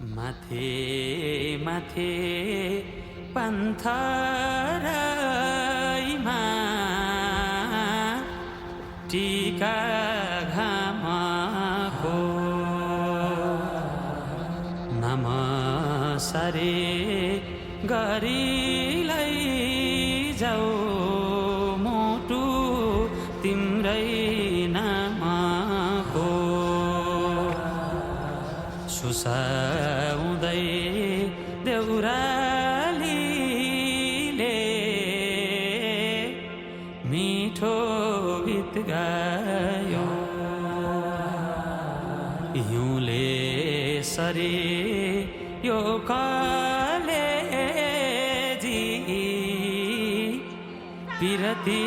माथे माथे पन्थराईमा टीका घामको नमसरे गरी जाऊ मुटु तिम्रै नामको सुसाउँदै देउरालीले मिठो गीत गायो हिउँले सरी यो कलेजी पिरती